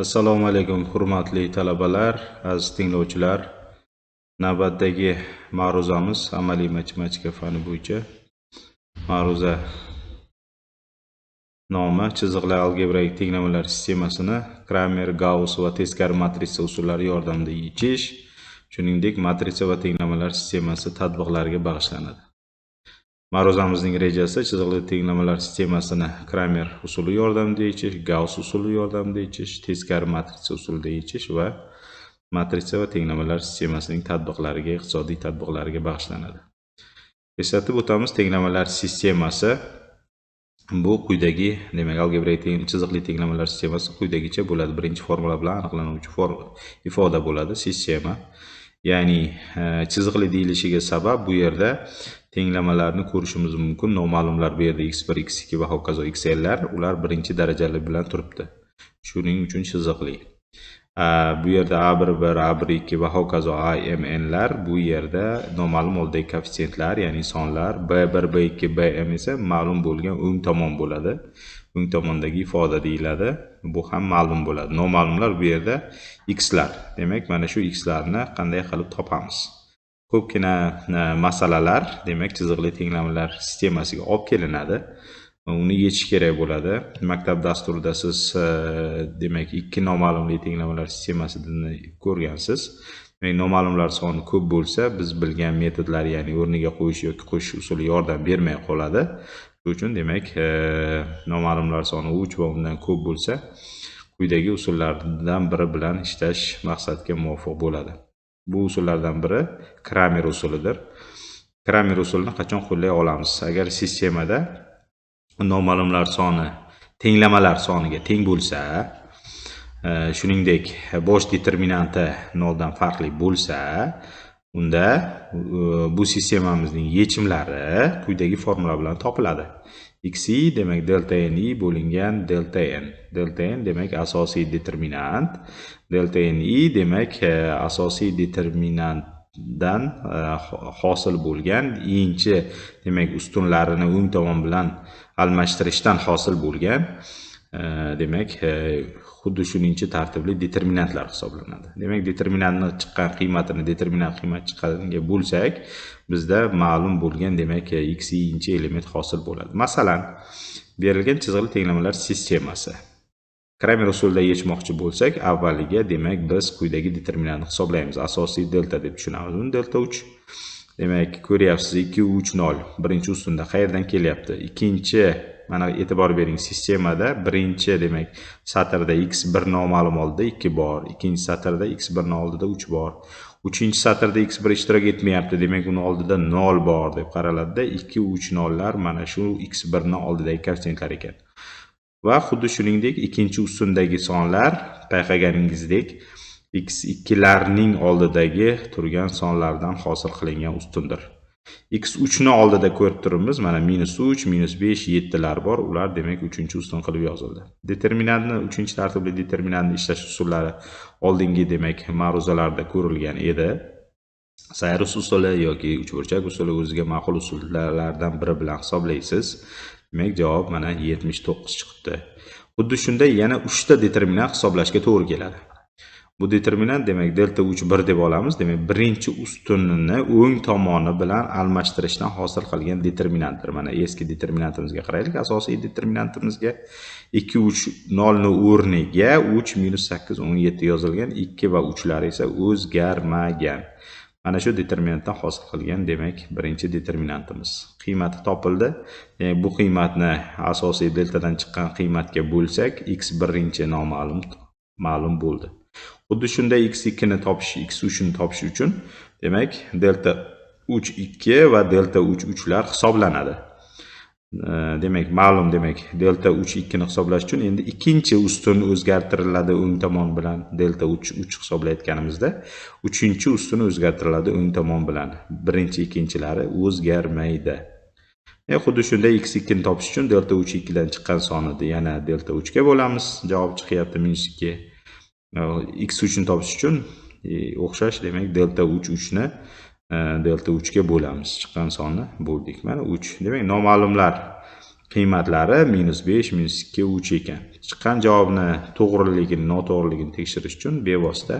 Assalomu alaykum hurmatli talabalar, aziz tinglovchilar. Navbatdagi ma'ruzamiz amaliy matematika fani bo'yicha. Ma'ruza nomi chiziqli algebraik tenglamalar sistemasini Kramer, Gauss va teskari matritsa usullari yordamida yechish, shuningdek matritsa va tenglamalar sistemasi tatbiqlariga bag'ishlanadi. Ma'ruzamizning rejasi chiziqli tenglamalar sistemasini Kramer usuli yordamida yechish, Gauss usuli yordamida yechish, teskari matritsa usulida yechish va matritsa va tenglamalar sistemasining tatbiqlariga, iqtisodiy tatbiqlariga bag'ishlanadi. Eslatib o'tamiz, tenglamalar sistemasi bu quyidagi, demak, algebraik chiziqli tenglamalar sistemasi quyidagicha bo'ladi. Birinchi formula bilan aniqlanuvchi ifoda bo'ladi. Sistema, ya'ni chiziqli deyilishiga sabab bu yerda tenglamalarni ko'rishimiz mumkin. Noma'lumlar bu yerda x1, x2 va hokazo xllar, ular birinchi darajali bilan turibdi. Shuning uchun chiziqli. Bu yerda a11, a12 va hokazo amnlar bu yerda noma'lum oldidagi koeffitsiyentlar, ya'ni sonlar. b1, b2, bm esa ma'lum bo'lgan o'ng tomon bo'ladi. O'ng tomondagi ifoda deyiladi. Bu ham ma'lum bo'ladi. Noma'lumlar bu yerda xlar. Demak, mana shu xlarni qanday qilib topamiz? Ko'pgina masalalar, demak, chiziqli tenglamalar sistemasiga olib kelinadi. Uni yechish kerak bo'ladi. Maktab dasturida siz demak, ikki noma'lumli tenglamalar sistemasini ko'rgansiz. Demak, noma'lumlar soni ko'p bo'lsa, biz bilgan metodlar, ya'ni o'rniga qo'yish yoki qo'shish usuli yordam bermay qoladi. Shuning uchun, demak, noma'lumlar soni 3 va undan ko'p bo'lsa, quyidagi usullardan biri bilan ishlash maqsadga muvofiq bo'ladi. Bu usullardan biri Kramer usulidir. Kramer usulini qachon qo'llay olamiz? Agar sistemada noma'lumlar soni tenglamalar soniga teng bo'lsa, shuningdek bosh determinanti 0 dan farqli bo'lsa, unda bu sistemamizning yechimlari quyidagi formula bilan topiladi. xi demak delta ni bo'lingan delta n. Delta n demak asosiy determinant, delta ni demak asosiy determinantdan hosil bo'lgan inchi, demak ustunlarini o'ng tomon bilan almashtirishdan hosil bo'lgan, demak xuddi shuningcha tartibli determinantlar hisoblanadi. Demak, determinantni chiqqan qiymatini determinant qiymat chiqqaniga bo'lsak, bizda ma'lum bo'lgan, demak, xi inchi element hosil bo'ladi. Masalan, berilgan chiziqli tenglamalar sistemasi Kramer usulida yechmoqchi bo'lsak, avvaliga, demak, biz quyidagi determinantni hisoblaymiz. Asosiy delta deb tushunamiz. Uni delta 3. Demak, ko'ryapsiz, 2 3 0 birinchi ustunda qayerdan kelyapti? Ikkinchi, mana e'tibor bering, sistemada birinchi, demak, satrda x1 noma'lum oldida 2 bor, ikkinchi satrda x1 ni oldida 3 bor. Uchinchi satrda x1 ishtirok etmayapti, demak, uni oldida 0 bor deb qaraladi-da. 2 3 0lar mana shu x1 ni oldidagi koeffitsiyentlar ekan. Va xuddi shuningdek ikkinchi ustundagi sonlar payqaganingizdek x2larning oldidagi turgan sonlardan hosil qilingan ustundir. x3 ni oldida ko'rib turibmiz, mana -3, -5, 7lar bor. Ular demak 3-ustun qilib yozildi. Determinantni, 3-tartibli determinantni ishlash usullari oldingi, demak, ma'ruzalarda ko'rilgan edi. Sayrus usuli yoki uchburchak usuli o'ziga ma'qul usullardan biri bilan hisoblaysiz. Demak, javob mana 79 chiqibdi. Xuddi shunday yana 3 ta determinant hisoblashga to'g'ri keladi. Bu determinant, demak, delta 3 1 deb olamiz. Demak, birinchi ustunni o'ng tomoni bilan almashtirishdan hosil qilgan determinantdir. Mana eski determinantimizga qaraylik. Asosiy determinantimizga 2 3 0 ni o'rniga 3 -8 17 yozilgan. 2 va 3lar esa o'zgarmagan. Mana shu determinantdan hosil qilgan, demak, birinchi determinantimiz. Qiymati topildi. Bu qiymatni asosiy deltadan chiqqan qiymatga bo'lsak, x birinchi ma'lum bo'ldi. Xuddi shunday x2 ni topish, x3 ni topish uchun, demak, delta 3 2 va delta 3 3lar hisoblanadi. Demak, ma'lum, demak, delta 3 2 ni hisoblash uchun endi ikkinchi ustun o'zgartiriladi o'ng tomon bilan. Delta 3 3 hisoblayotganimizda uchinchi ustun o'zgartiriladi o'ng tomon bilan. Birinchi, ikkinchilari o'zgarmaydi. Xuddi shunday x2 ni topish uchun delta 3 2 dan chiqqan sonni yana delta 3 ga bo'lamiz. Javob chiqyapti -2. x3 ni topish uchun o'xshash, demak, delta 3 3 ni delta 3 ga bo'lamiz. Chiqqan sonni bo'ldik. Mana 3. Demak, noma'lumlar qiymatlari -5, -2, 3 ekan. Chiqqan javobni to'g'riligini, noto'g'riligini tekshirish uchun bevosita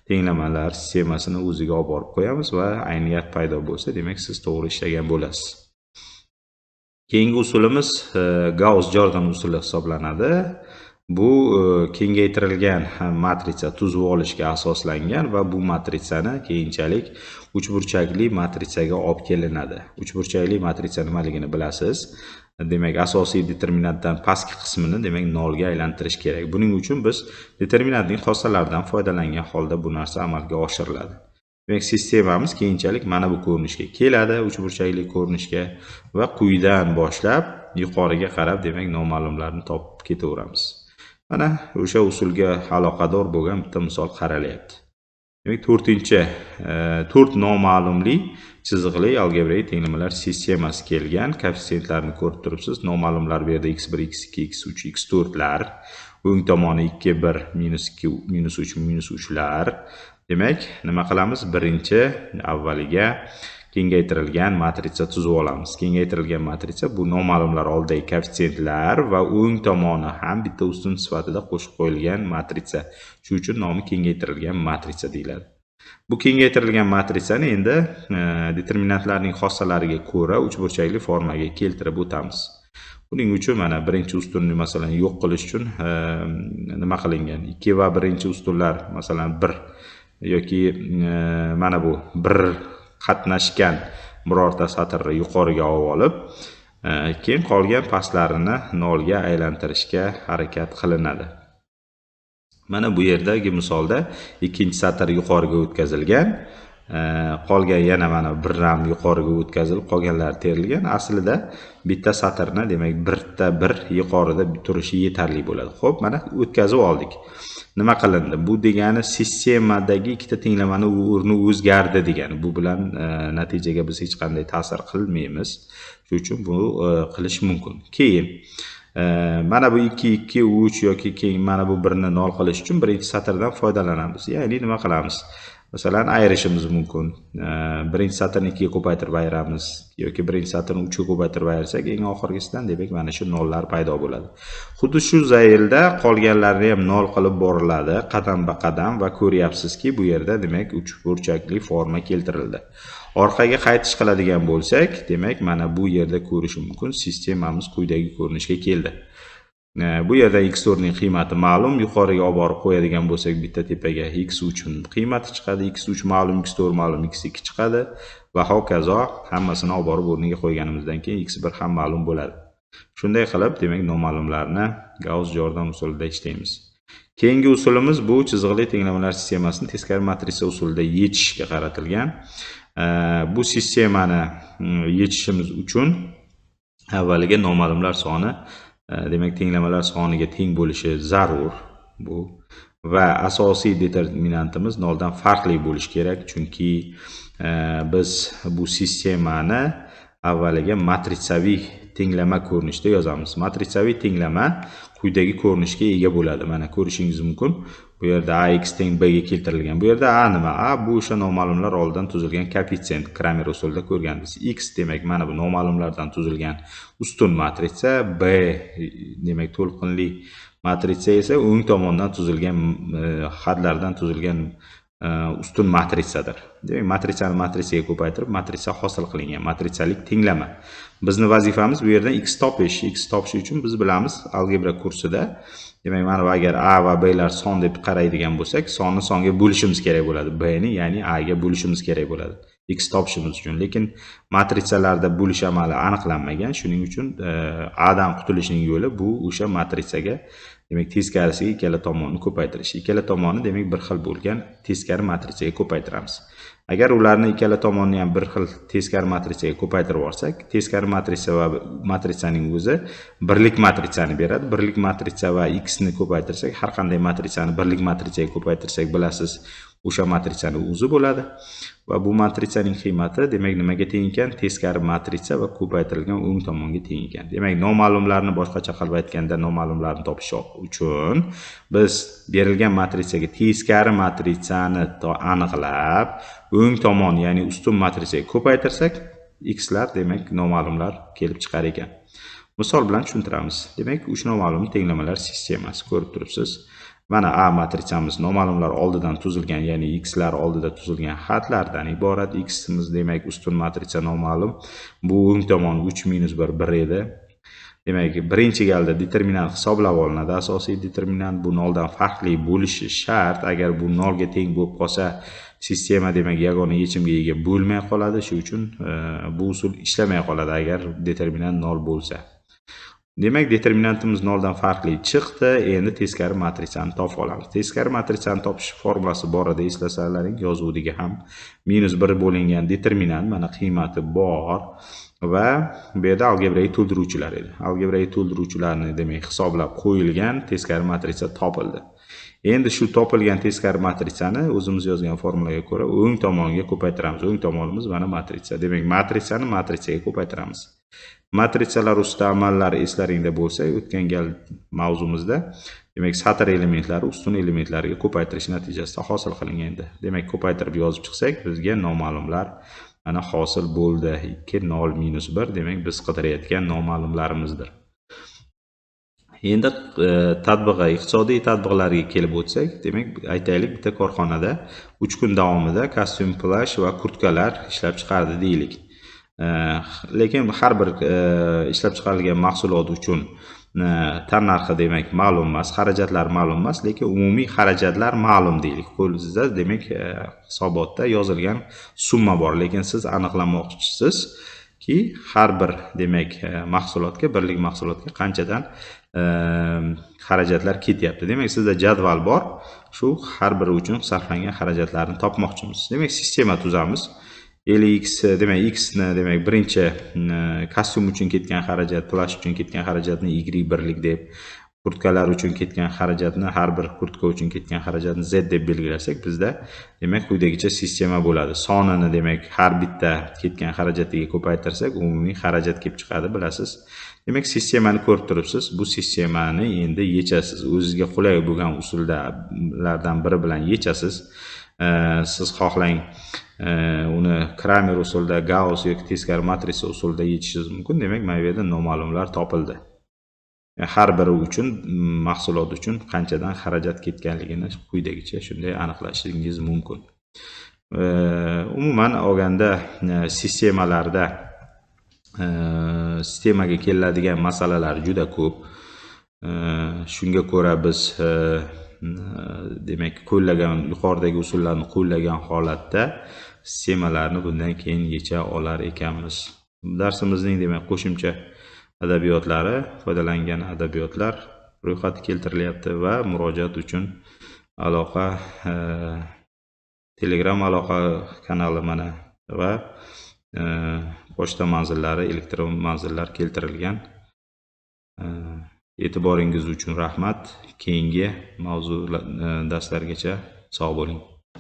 tenglamalar sistemasini o'ziga olib borib qo'yamiz va ayniyat paydo bo'lsa, demak siz to'g'ri ishlagan bo'lasiz. Keyingi usulimiz Gauss-Jordan usuli hisoblanadi. Bu kengaytirilgan matritsa tuzib olishga asoslangan va bu matritsani keyinchalik uchburchakli matritsaga olib kelinadi. Uchburchakli matritsa nimaligini bilasiz. Demak, asosiy determinantdan pastki qismini demak nolga aylantirish kerak. Buning uchun biz determinantning xossalaridan foydalangan holda bu narsa amalga oshiriladi. Demak, sistemamiz keyinchalik mana bu ko'rinishga keladi, uchburchakli ko'rinishga va quyidan boshlab yuqoriga qarab demak noma'lumlarni topib ketaveramiz. Mana o'sha usulga aloqador bo'lgan bitta misol qaralyapti. Demak, 4 noma'lumli chiziqli algebraik tenglamalar sistemasi kelgan. Koeffitsiyentlarni ko'rib turibsiz. Noma'lumlar bu yerda x1, x2, x3, x4 lar, o'ng tomoni 2, 1, -2, -3, -3 lar. Demak, nima qilamiz? Birinchi avvaliga kengaytirilgan matritsa tuzib olamiz. Kengaytirilgan matritsa bu noma'lumlar oldidagi koeffitsiyentlar va o'ng tomoni ham bitta ustun sifatida qo'shib qo'yilgan matritsa. Shuning uchun nomi kengaytirilgan matritsa deyiladi. Bu kengaytirilgan matritsani endi determinantlarning xossalariga ko'ra uchburchakli formaga keltirib o'tamiz. Buning uchun mana birinchi ustunni masalan yo'q qilish uchun nima qilingan? 2 va birinchi ustunlar masalan 1 yoki mana bu 1 qatnashgan birorta satrni yuqoriga olib, keyin qolgan pastlarini nolga aylantirishga harakat qilinadi. Mana bu yerdagi misolda ikkinchi satr yuqoriga o'tkazilgan, qolgan yana mana bir ham yuqoriga o'tkazilib, qolganlari terilgan. Aslida bitta satrni demak birta bir yuqorida turishi yetarli bo'ladi. Xo'p, mana o'tkazib oldik. Nima qilindi? Bu degani sistemadagi ikkita tenglamani o'rni o'zgardi degani. Bu bilan natijaga biz hech qanday ta'sir qilmaymiz. Shuning uchun bu qilish mumkin. Keyin mana bu 2, 2, 3 yoki keyin mana bu 1 ni nol qilish uchun birinchi satrdan foydalanamiz. Ya'ni nima qilamiz? Masalan, ayirishimiz mumkin. Birinchi satrni 2 ga ko'paytirib ayiramiz yoki birinchi satrni 3 ga ko'paytirib ayirsak, eng oxirgisidan demak mana shu nollar paydo bo'ladi. Xuddi shu zaylda qolganlarni ham nol qilib boriladi, qadam-ba-qadam va ko'ryapsizki, bu yerda demak uchburchakli forma keltirildi. Orqaga qaytish qiladigan bo'lsak, demak mana bu yerda ko'rish mumkin, sistemamiz quyidagi ko'rinishga keldi. Bu yerda x4 ning qiymati ma'lum, yuqoriga olib borib qo'yadigan bo'lsak, bitta tepaga x3 ning qiymati chiqadi, x3 ma'lum, x4 ma'lum, x2 chiqadi va hokazo hammasini olib borib o'rniga qo'yganimizdan keyin x1 ham ma'lum bo'ladi. Shunday qilib, demak noma'lumlarni Gauss-Jordan usulida ishlaymiz. Keyingi usulimiz bu chiziqli tenglamalar sistemasini teskari matritsa usulida yechishga qaratilgan. Bu sistemani yechishimiz uchun avvaliga noma'lumlar soni demak tenglamalar soniga teng bo'lishi zarur. Bu va asosiy determinantimiz noldan farqli bo'lishi kerak, chunki biz bu sistemani avvaliga matritsaviy tenglama ko'rinishida yozamiz. Matritsaviy tenglama quyidagi ko'rinishga ega bo'ladi. Mana ko'rishingiz mumkin. Bu yerda ax teng b ga keltirilgan. Bu yerda a nima? A bu o'sha noma'lumlar oldidan tuzilgan koeffitsient. Kramer usulida ko'rganmiz. X demak mana bu noma'lumlardan tuzilgan ustun matritsa, b demak to'lqinli matritsa esa o'ng tomondan tuzilgan hadlardan tuzilgan ustun matritsadir. Demak, matritsani matritsaga ko'paytirib, matritsa hosil qilingan matritsalik tenglama. Bizning vazifamiz bu yerdan x topish. X topish uchun biz bilamiz algebra kursida, demak, mana agar a va b lar son deb qaraydigan bo'lsak, sonni songa bo'lishimiz kerak bo'ladi. B ni, ya'ni a ga bo'lishimiz kerak bo'ladi. X topishimiz uchun. Lekin matritsalarda bo'lish amali aniqlanmagan. Shuning uchun a dan qutulishning yo'li bu o'sha matritsaga demak teskarisiga ikkala tomonni ko'paytirish. Ikkala tomonni demak bir xil bo'lgan teskari matritsaga ko'paytiramiz. Agar ularni ikkala tomonni ham bir xil teskari matritsaga ko'paytirib olsak, teskari matritsa va matritsaning o'zi birlik matritsani beradi. Birlik matritsa va x ni ko'paytirsak, har qanday matritsani birlik matritsaga ko'paytirsak, bilasiz, o'sha matritsaning o'zi bo'ladi. Va bu matritsaning qiymati demak nimaga teng ekan? Teskari matritsa va ko'paytirilgan o'ng tomonga teng ekan. Demak, noma'lumlarni boshqacha qilib aytganda noma'lumlarni topish uchun biz berilgan matritsaga teskari matritsani aniqlab, o'ng tomon, ya'ni ustun matritsaga ko'paytirsak, x lar demak noma'lumlar kelib chiqar ekan. Misol bilan tushuntiramiz. Demak, 3 noma'lum tenglamalar sistemasi ko'rib turibsiz. Mana A matritsamiz noma'lumlar oldidan tuzilgan, ya'ni x lar oldida tuzilgan xatlardan iborat. X imiz demak ustun matritsa noma'lum. Bu o'ng tomon 3 minus 1 1 edi. Demak, birinchi galda determinant hisoblab olinadi. Asosiy determinant bu noldan farqli bo'lishi shart. Agar bu nolga teng bo'lib qolsa, sistema demak yagona yechimga ega bo'lmay qoladi. Shuning uchun bu usul ishlamay qoladi agar determinant nol bo'lsa. Demak, determinantimiz noldan farqli chiqdi. Endi teskari matritsani topib olamiz. Teskari matritsani topish formulasi bor edi, eslasalaring, yozuvdiga ham -1 bo'lingan determinant mana qiymati bor va bu yerda algebraga to'ldiruvchilar edi. Algebraga to'ldiruvchilarni demak hisoblab qo'yilgan, teskari matritsa topildi. Endi shu topilgan teskari matritsani o'zimiz yozgan formulaga ko'ra o'ng tomonga ko'paytiramiz. O'ng tomonimiz mana matritsa. Demak, matritsani matritsaga ko'paytiramiz. Matritsalar ustida amallar eslaringda bo'lsa, o'tgan gal mavzumizda demak satr elementlari ustun elementlariga ko'paytirish natijasida hosil qilingan. Demak, ko'paytirib yozib chiqsak, bizga noma'lumlar mana hosil bo'ldi. 2 0 -1 demak biz qidirayotgan noma'lumlarimizdir. Endi tatbiqi, iqtisodiy tatbiqlarga kelib o'tsak, demak aytaylik, bitta korxonada 3 kun davomida kostyum, plash va kurtkalar ishlab chiqardi deylik. Lekin har bir ishlab chiqarilgan mahsulot uchun tannarxi demak ma'lum emas, xarajatlar ma'lum emas, lekin umumiy xarajatlar ma'lum deylik. Qo'lingizda demak hisobotda yozilgan summa bor, lekin siz aniqlamoqchisizki, har bir demak mahsulotga, birlik mahsulotga qanchadan xarajatlar ketyapti. Demak, sizda jadval bor. Shu har biri uchun sarflangan xarajatlarni topmoqchimiz. Demak, sistema tuzamiz. X demak x ni demak birinchi kostyum uchun ketgan xarajat, plash uchun ketgan xarajatni y birlik deb, kurtkalar uchun ketgan xarajatni, har bir kurtka uchun ketgan xarajatni z deb belgilasak, bizda demak quyidagicha sistema bo'ladi. Sonini demak har bitta ketgan xarajatiga ko'paytirsak, umumiy xarajat kelib chiqadi, bilasiz. Demak, sistemani ko'rib turibsiz. Bu sistemani endi yechasiz. O'zingizga qulay bo'lgan usullardan biri bilan yechasiz. Siz xohlang uni Kramer usulida, Gauss yoki teskari matritsa usulida yechishingiz mumkin. Demak, mana bu yerda noma'lumlar topildi. Har biri uchun mahsulot uchun qanchadan xarajat ketganligini quyidagicha shunday aniqlashingiz mumkin. Umuman olganda sistemalarda sistemaga keladigan masalalar juda ko'p. Shunga ko'ra biz demak qo'llagan yuqoridagi usullarni qo'llagan holatda sistemalarni bundan keyin yecha olar ekanmiz. Darsimizning demak qo'shimcha adabiyotlari, foydalangan adabiyotlar ro'yxati keltirilyapti va murojaat uchun aloqa Telegram aloqa kanali mana va pochta manzillari, elektron manzillar keltirilgan. E'tiboringiz uchun rahmat. Keyingi mavzu darslargacha sog' bo'ling.